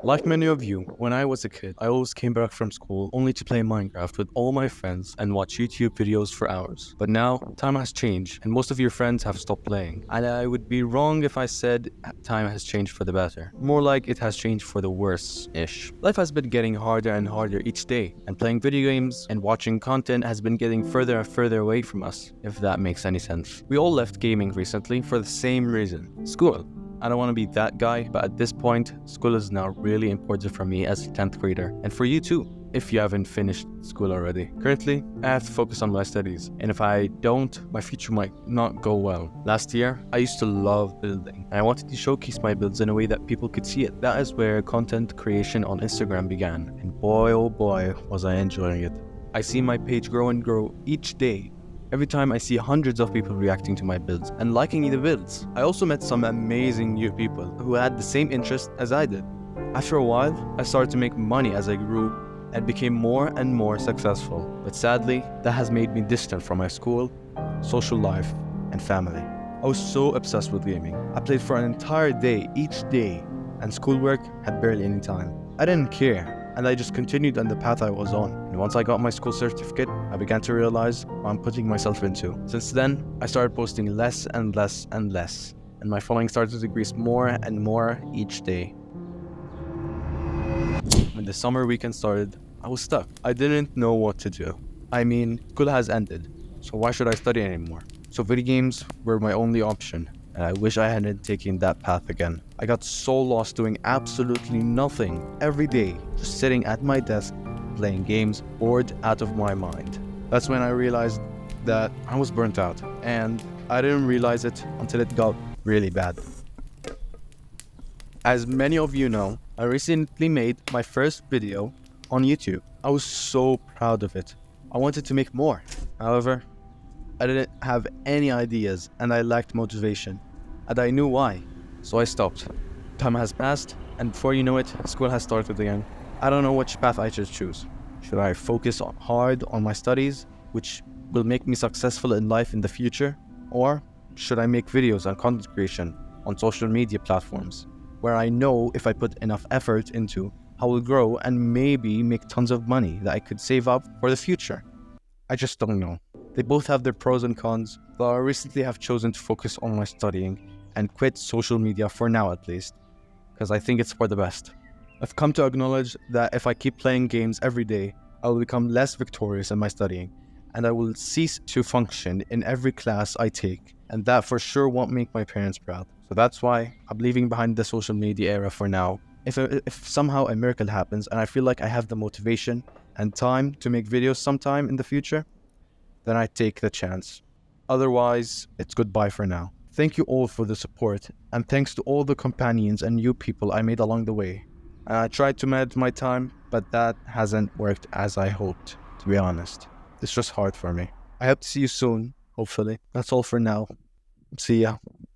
Like many of you, when I was a kid, I always came back from school only to play Minecraft with all my friends and watch YouTube videos for hours. But now, time has changed, and most of your friends have stopped playing. And I would be wrong if I said time has changed for the better. More like it has changed for the worse-ish. Life has been getting harder and harder each day, and playing video games and watching content has been getting further and further away from us, if that makes any sense. We all left gaming recently for the same reason: school. I don't want to be that guy, but at this point, school is now really important for me as a 10th grader, and for you too, if you haven't finished school already. Currently, I have to focus on my studies, and if I don't, my future might not go well. Last year, I used to love building, and I wanted to showcase my builds in a way that people could see it. That is where content creation on Instagram began, and boy oh boy was I enjoying it. I see my page grow and grow each day. Every time I see hundreds of people reacting to my builds and liking the builds. I also met some amazing new people who had the same interest as I did. After a while, I started to make money as I grew and became more and more successful. But sadly, that has made me distant from my school, social life, and family. I was so obsessed with gaming. I played for an entire day each day, and schoolwork had barely any time. I didn't care, and I just continued on the path I was on. And once I got my school certificate, I began to realize what I'm putting myself into. Since then, I started posting less and less and less, and my following started to decrease more and more each day. When the summer weekend started, I was stuck. I didn't know what to do. I mean, school has ended, so why should I study anymore? So video games were my only option, and I wish I hadn't taken that path again. I got so lost doing absolutely nothing every day, just sitting at my desk, playing games, bored out of my mind. That's when I realized that I was burnt out, and I didn't realize it until it got really bad. As many of you know, I recently made my first video on YouTube. I was so proud of it. I wanted to make more. However, I didn't have any ideas and I lacked motivation. And I knew why, so I stopped. Time has passed, and before you know it, school has started again. I don't know which path I should choose. Should I focus hard on my studies, which will make me successful in life in the future? Or should I make videos and content creation on social media platforms, where I know if I put enough effort into, I will grow and maybe make tons of money that I could save up for the future? I just don't know. They both have their pros and cons, but I recently have chosen to focus on my studying and quit social media for now at least, because I think it's for the best. I've come to acknowledge that if I keep playing games every day, I will become less victorious in my studying, and I will cease to function in every class I take, and that for sure won't make my parents proud. So that's why I'm leaving behind the social media era for now. If somehow a miracle happens and I feel like I have the motivation and time to make videos sometime in the future, then I take the chance. Otherwise, it's goodbye for now. Thank you all for the support, and thanks to all the companions and new people I made along the way. And I tried to manage my time, but that hasn't worked as I hoped, to be honest. It's just hard for me. I hope to see you soon, hopefully. That's all for now. See ya.